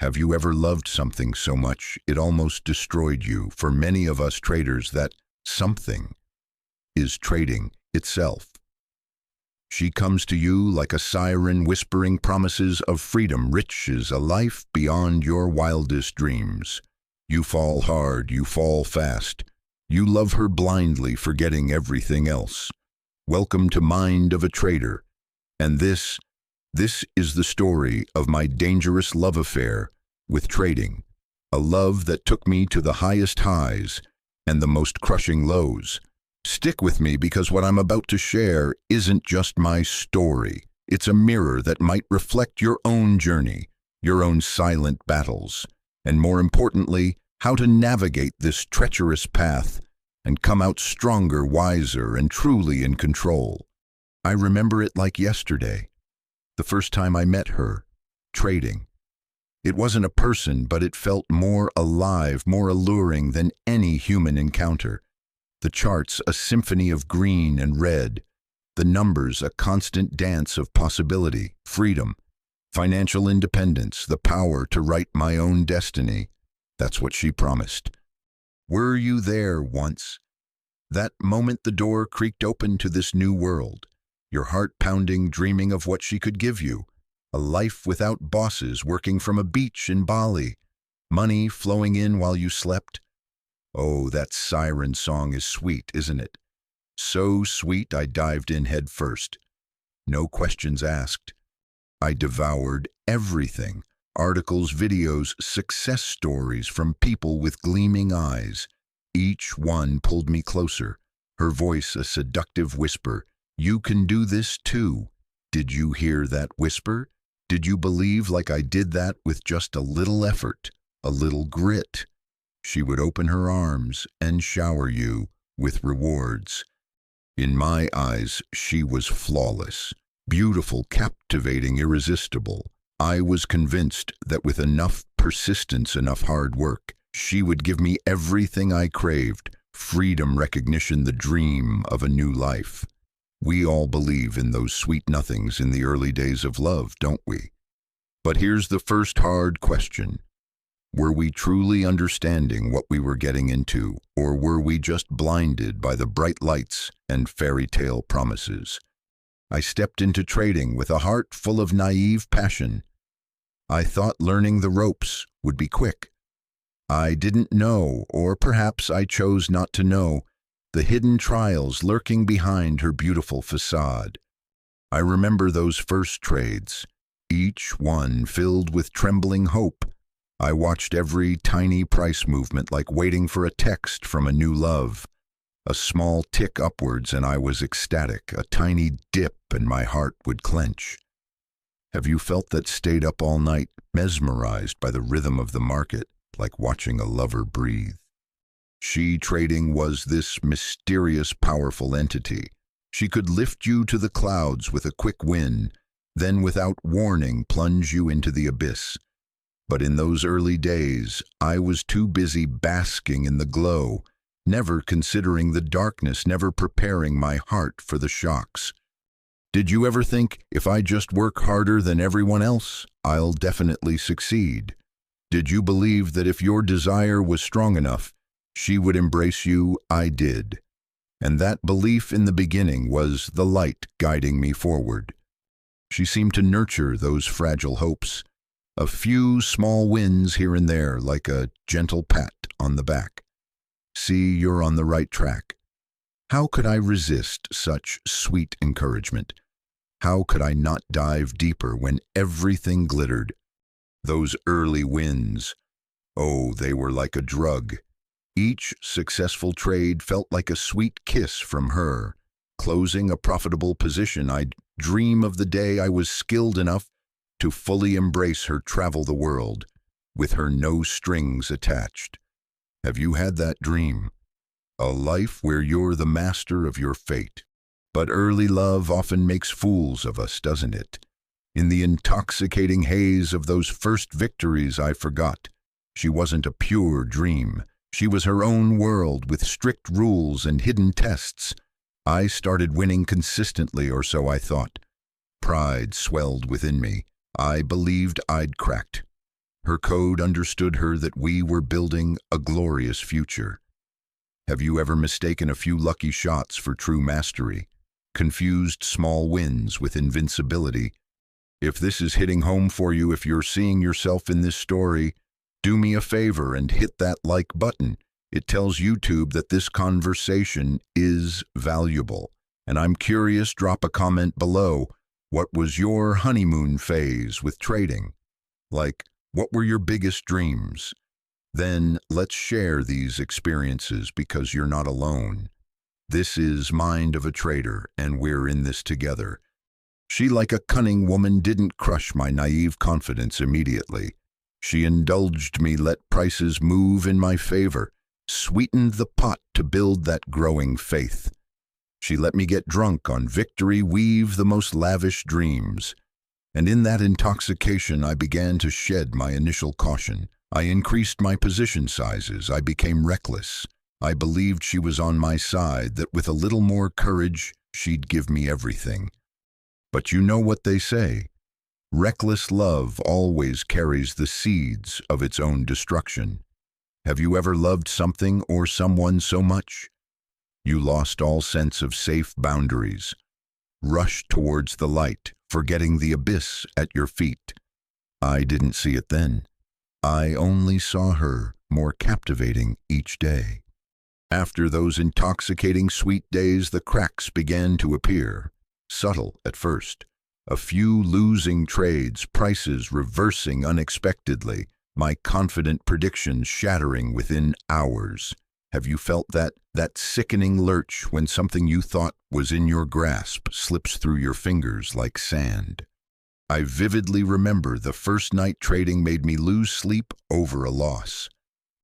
Have you ever loved something so much it almost destroyed you? For many of us traders, that something is trading itself. She comes to you like a siren whispering promises of freedom, riches, a life beyond your wildest dreams. You fall hard, you fall fast. You love her blindly, forgetting everything else. Welcome to Mind of a Trader. And this is the story of my dangerous love affair with trading. A love that took me to the highest highs and the most crushing lows. Stick with me, because what I'm about to share isn't just my story. It's a mirror that might reflect your own journey, your own silent battles, and more importantly, how to navigate this treacherous path and come out stronger, wiser, and truly in control. I remember it like yesterday, the first time I met her, trading. It wasn't a person, but it felt more alive, more alluring than any human encounter. The charts, a symphony of green and red. The numbers, a constant dance of possibility, freedom, financial independence, the power to write my own destiny. That's what she promised. Were you there once? That moment the door creaked open to this new world, your heart pounding, dreaming of what she could give you. A life without bosses, working from a beach in Bali. Money flowing in while you slept. Oh, that siren song is sweet, isn't it? So sweet I dived in head first. No questions asked. I devoured everything. Articles, videos, success stories from people with gleaming eyes. Each one pulled me closer. Her voice a seductive whisper. You can do this too. Did you hear that whisper? Did you believe like I did that with just a little effort, a little grit? She would open her arms and shower you with rewards. In my eyes, she was flawless, beautiful, captivating, irresistible. I was convinced that with enough persistence, enough hard work, she would give me everything I craved: freedom, recognition, the dream of a new life. We all believe in those sweet nothings in the early days of love, don't we? But here's the first hard question. Were we truly understanding what we were getting into, or were we just blinded by the bright lights and fairy tale promises? I stepped into trading with a heart full of naive passion. I thought learning the ropes would be quick. I didn't know, or perhaps I chose not to know, the hidden trials lurking behind her beautiful facade. I remember those first trades, each one filled with trembling hope. I watched every tiny price movement like waiting for a text from a new love. A small tick upwards and I was ecstatic, a tiny dip and my heart would clench. Have you felt that? Stayed up all night, mesmerized by the rhythm of the market, like watching a lover breathe? She trading was this mysterious, powerful entity. She could lift you to the clouds with a quick win, then without warning plunge you into the abyss. But in those early days, I was too busy basking in the glow, never considering the darkness, never preparing my heart for the shocks. Did you ever think, if I just work harder than everyone else, I'll definitely succeed? Did you believe that if your desire was strong enough, she would embrace you? I did. And that belief in the beginning was the light guiding me forward. She seemed to nurture those fragile hopes. A few small wins here and there, like a gentle pat on the back. See, you're on the right track. How could I resist such sweet encouragement? How could I not dive deeper when everything glittered? Those early wins, oh, they were like a drug. Each successful trade felt like a sweet kiss from her. Closing a profitable position, I'd dream of the day I was skilled enough to fully embrace her, travel the world, with her no strings attached. Have you had that dream? A life where you're the master of your fate. But early love often makes fools of us, doesn't it? In the intoxicating haze of those first victories, I forgot. She wasn't a pure dream. She was her own world with strict rules and hidden tests. I started winning consistently, or so I thought. Pride swelled within me. I believed I'd cracked. Her code understood her that we were building a glorious future. Have you ever mistaken a few lucky shots for true mastery? Confused small wins with invincibility? If this is hitting home for you, if you're seeing yourself in this story, do me a favor and hit that like button. It tells YouTube that this conversation is valuable. And I'm curious, drop a comment below. What was your honeymoon phase with trading? Like, what were your biggest dreams? Then let's share these experiences because you're not alone. This is Mind of a Trader, and we're in this together. She, like a cunning woman, didn't crush my naive confidence immediately. She indulged me, let prices move in my favor, sweetened the pot to build that growing faith. She let me get drunk on victory, weave the most lavish dreams. And in that intoxication, I began to shed my initial caution. I increased my position sizes. I became reckless. I believed she was on my side, that with a little more courage, she'd give me everything. But you know what they say. Reckless love always carries the seeds of its own destruction. Have you ever loved something or someone so much? You lost all sense of safe boundaries, rushed towards the light, forgetting the abyss at your feet. I didn't see it then. I only saw her more captivating each day. After those intoxicating sweet days, the cracks began to appear, subtle at first. A few losing trades, prices reversing unexpectedly, my confident predictions shattering within hours. Have you felt that sickening lurch when something you thought was in your grasp slips through your fingers like sand? I vividly remember the first night trading made me lose sleep over a loss.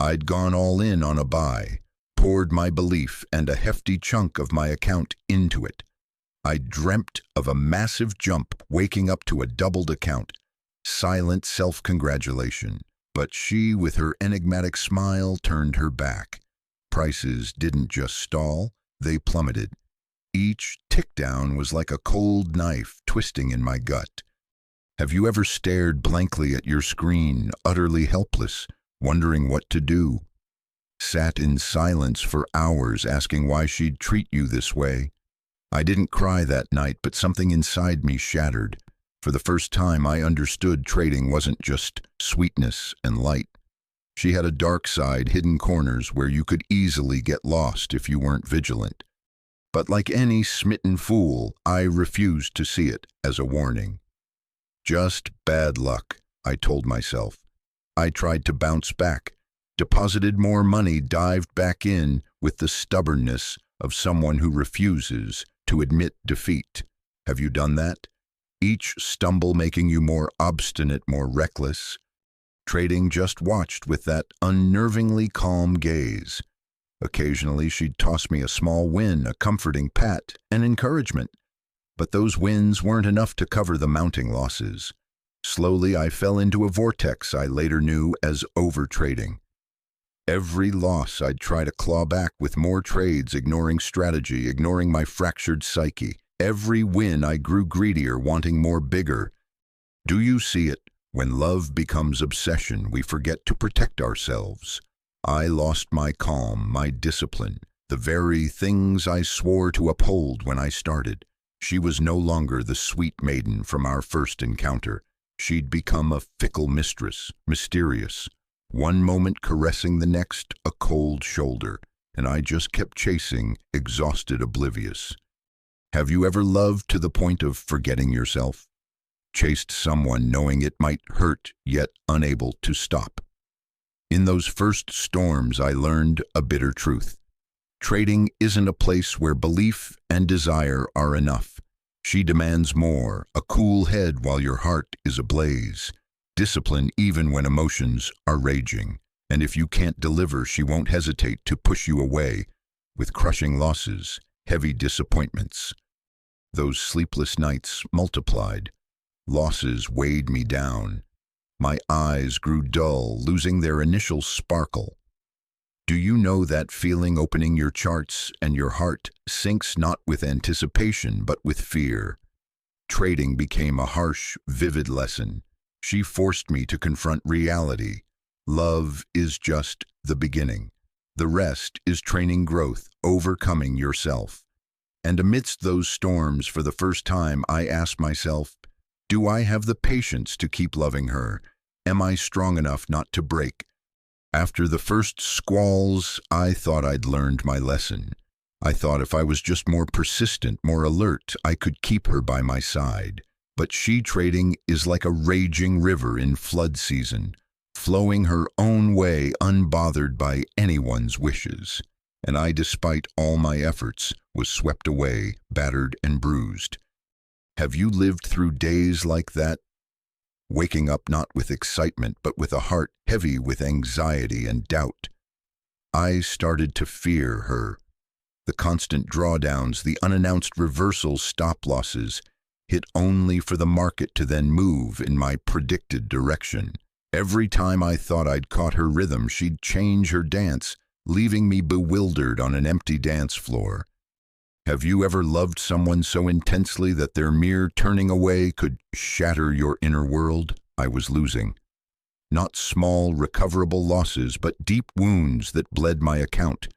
I'd gone all in on a buy, poured my belief and a hefty chunk of my account into it. I dreamt of a massive jump, waking up to a doubled account. Silent self-congratulation. But she, with her enigmatic smile, turned her back. Prices didn't just stall, they plummeted. Each tick down was like a cold knife twisting in my gut. Have you ever stared blankly at your screen, utterly helpless, wondering what to do? Sat in silence for hours, asking why she'd treat you this way? I didn't cry that night, but something inside me shattered. For the first time, I understood trading wasn't just sweetness and light. She had a dark side, hidden corners where you could easily get lost if you weren't vigilant. But like any smitten fool, I refused to see it as a warning. Just bad luck, I told myself. I tried to bounce back, deposited more money, dived back in with the stubbornness of someone who refuses to admit defeat. Have you done that? Each stumble making you more obstinate, more reckless. Trading just watched with that unnervingly calm gaze. Occasionally she'd toss me a small win, a comforting pat, an encouragement. But those wins weren't enough to cover the mounting losses. Slowly I fell into a vortex I later knew as overtrading. Every loss I'd try to claw back with more trades, ignoring strategy, ignoring my fractured psyche. Every win I grew greedier, wanting more, bigger. Do you see it? When love becomes obsession, we forget to protect ourselves. I lost my calm, my discipline, the very things I swore to uphold when I started. She was no longer the sweet maiden from our first encounter. She'd become a fickle mistress, mysterious. One moment caressing, the next a cold shoulder, and I just kept chasing, exhausted, oblivious. Have you ever loved to the point of forgetting yourself? Chased someone knowing it might hurt, yet unable to stop? In those first storms, I learned a bitter truth. Trading isn't a place where belief and desire are enough. She demands more, a cool head while your heart is ablaze, discipline even when emotions are raging. And if you can't deliver, she won't hesitate to push you away with crushing losses, heavy disappointments. Those sleepless nights multiplied. Losses weighed me down. My eyes grew dull, losing their initial sparkle. Do you know that feeling, opening your charts and your heart sinks not with anticipation but with fear? Trading became a harsh, vivid lesson. She forced me to confront reality. Love is just the beginning. The rest is training growth, overcoming yourself. And amidst those storms, for the first time, I asked myself, do I have the patience to keep loving her? Am I strong enough not to break? After the first squalls, I thought I'd learned my lesson. I thought if I was just more persistent, more alert, I could keep her by my side. But she trading is like a raging river in flood season, flowing her own way unbothered by anyone's wishes. And I, despite all my efforts, was swept away, battered and bruised. Have you lived through days like that? Waking up not with excitement, but with a heart heavy with anxiety and doubt. I started to fear her. The constant drawdowns, the unannounced reversals, stop-losses, hit only for the market to then move in my predicted direction. Every time I thought I'd caught her rhythm, she'd change her dance, leaving me bewildered on an empty dance floor. Have you ever loved someone so intensely that their mere turning away could shatter your inner world? I was losing. Not small, recoverable losses, but deep wounds that bled my account,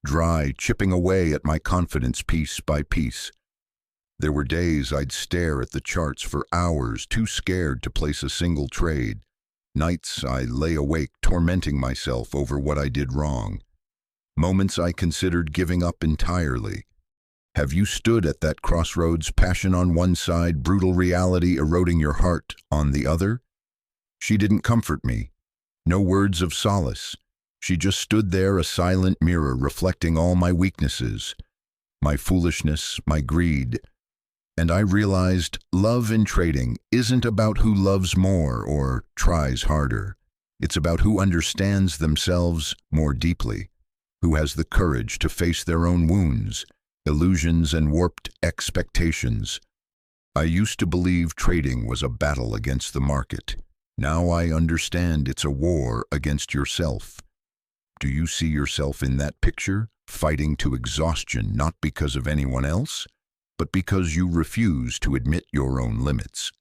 dry, chipping away at my confidence piece by piece. There were days I'd stare at the charts for hours, too scared to place a single trade. Nights I lay awake, tormenting myself over what I did wrong. Moments I considered giving up entirely. Have you stood at that crossroads, passion on one side, brutal reality eroding your heart on the other? She didn't comfort me. No words of solace. She just stood there, a silent mirror reflecting all my weaknesses, my foolishness, my greed. And I realized love in trading isn't about who loves more or tries harder. It's about who understands themselves more deeply, who has the courage to face their own wounds, illusions and warped expectations. I used to believe trading was a battle against the market. Now I understand it's a war against yourself. Do you see yourself in that picture, fighting to exhaustion, not because of anyone else, but because you refuse to admit your own limits?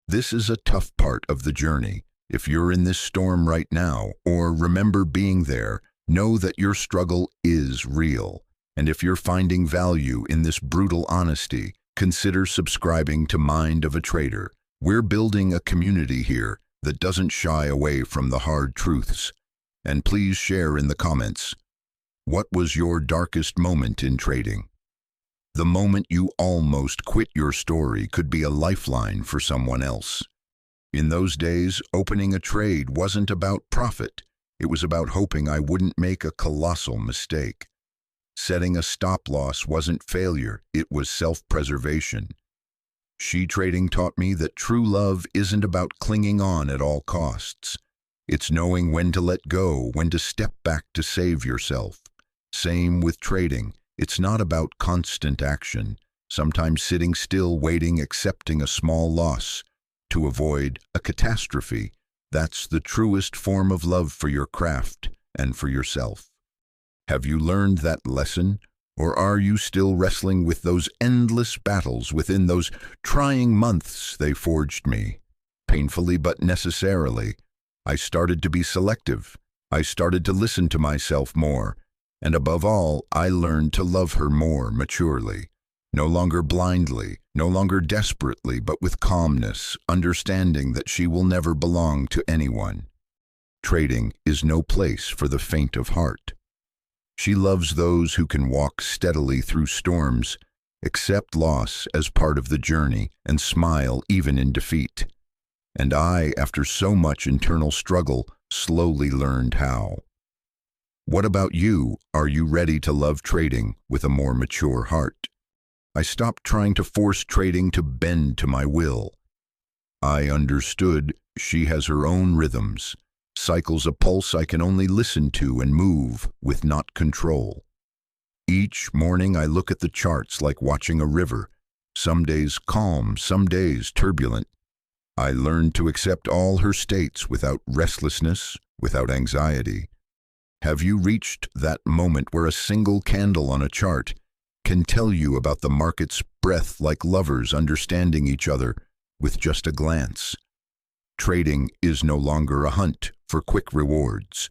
This is a tough part of the journey. If you're in this storm right now, or remember being there, know that your struggle is real. And if you're finding value in this brutal honesty, consider subscribing to Mind of a Trader. We're building a community here that doesn't shy away from the hard truths. And please share in the comments, what was your darkest moment in trading? The moment you almost quit your story could be a lifeline for someone else. In those days, opening a trade wasn't about profit. It was about hoping I wouldn't make a colossal mistake. Setting a stop-loss wasn't failure, it was self-preservation. She trading taught me that true love isn't about clinging on at all costs. It's knowing when to let go, when to step back to save yourself. Same with trading. It's not about constant action, sometimes sitting still, waiting, accepting a small loss to avoid a catastrophe. That's the truest form of love for your craft and for yourself. Have you learned that lesson, or are you still wrestling with those endless battles within those trying months they forged me? Painfully but necessarily, I started to be selective. I started to listen to myself more. And above all, I learned to love her more maturely. No longer blindly, no longer desperately, but with calmness, understanding that she will never belong to anyone. Trading is no place for the faint of heart. She loves those who can walk steadily through storms, accept loss as part of the journey, and smile even in defeat. And I, after so much internal struggle, slowly learned how. What about you? Are you ready to love trading with a more mature heart? I stopped trying to force trading to bend to my will. I understood she has her own rhythms, cycles a pulse I can only listen to and move with, not control. Each morning I look at the charts like watching a river, some days calm, some days turbulent. I learned to accept all her states without restlessness, without anxiety. Have you reached that moment where a single candle on a chart can tell you about the market's breadth, like lovers understanding each other with just a glance? trading is no longer a hunt for quick rewards.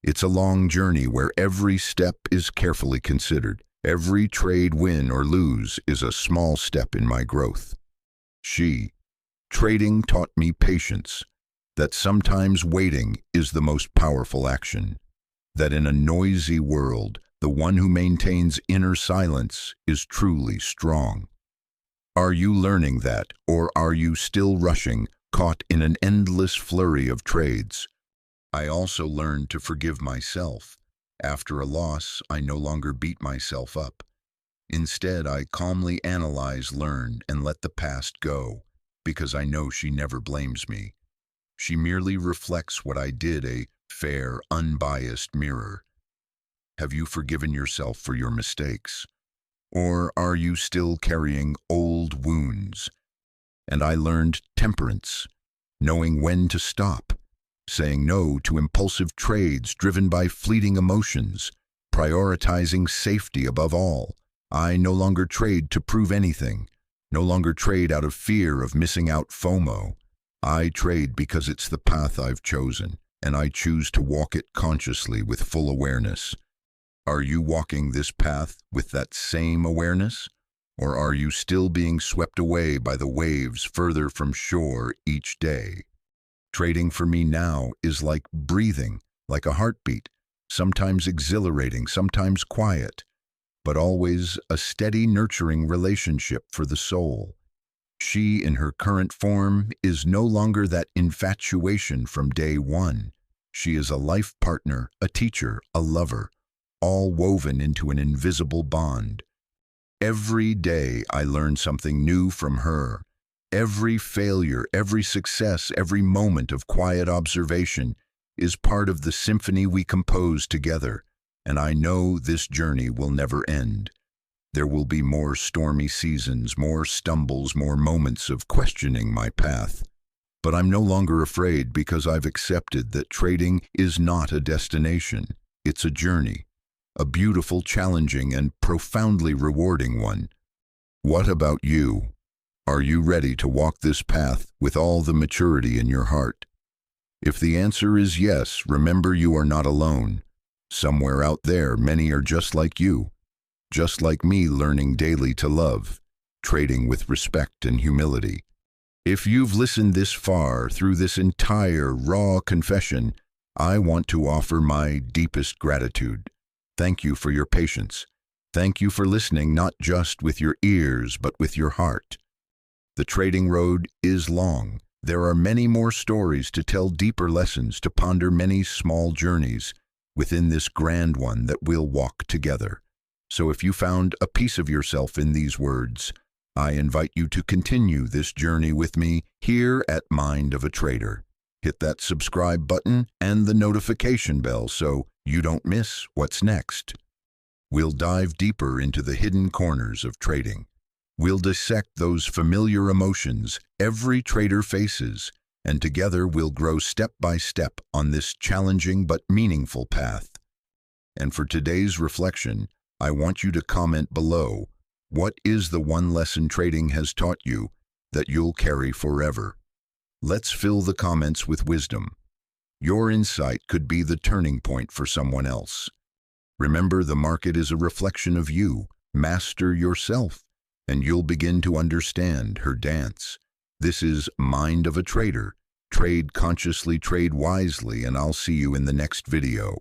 It's a long journey where every step is carefully considered. Every trade win or lose is a small step in my growth. Trading taught me patience, that sometimes waiting is the most powerful action, that in a noisy world, the one who maintains inner silence is truly strong. Are you learning that, or are you still rushing, caught in an endless flurry of trades? I also learned to forgive myself. After a loss, I no longer beat myself up. Instead, I calmly analyze, learn, and let the past go, because I know she never blames me. She merely reflects what I did, a fair, unbiased mirror. Have you forgiven yourself for your mistakes? Or are you still carrying old wounds? And I learned temperance, knowing when to stop, saying no to impulsive trades driven by fleeting emotions, prioritizing safety above all. I no longer trade to prove anything, no longer trade out of fear of missing out FOMO. I trade because it's the path I've chosen, and I choose to walk it consciously with full awareness. Are you walking this path with that same awareness? Or are you still being swept away by the waves further from shore each day? Trading for me now is like breathing, like a heartbeat, sometimes exhilarating, sometimes quiet, but always a steady, nurturing relationship for the soul. She, in her current form, is no longer that infatuation from day one. She is a life partner, a teacher, a lover, all woven into an invisible bond. Every day I learn something new from her. Every failure, every success, every moment of quiet observation is part of the symphony we compose together, and I know this journey will never end. There will be more stormy seasons, more stumbles, more moments of questioning my path. But I'm no longer afraid because I've accepted that trading is not a destination. It's a journey, a beautiful, challenging, and profoundly rewarding one. What about you? Are you ready to walk this path with all the maturity in your heart? If the answer is yes, remember you are not alone. Somewhere out there, many are just like you, just like me, learning daily to love, trading with respect and humility. If you've listened this far through this entire raw confession, I want to offer my deepest gratitude. Thank you for your patience. Thank you for listening not just with your ears, but with your heart. The trading road is long. There are many more stories to tell, deeper lessons to ponder, many small journeys within this grand one that we'll walk together. So if you found a piece of yourself in these words, I invite you to continue this journey with me here at Mind of a Trader. Hit that subscribe button and the notification bell so you don't miss what's next. We'll dive deeper into the hidden corners of trading. We'll dissect those familiar emotions every trader faces, and together we'll grow step by step on this challenging but meaningful path. And for today's reflection, I want you to comment below, what is the one lesson trading has taught you that you'll carry forever? Let's fill the comments with wisdom. Your insight could be the turning point for someone else. Remember, the market is a reflection of you. Master yourself, and you'll begin to understand her dance. This is Mind of a Trader. Trade consciously, trade wisely, and I'll see you in the next video.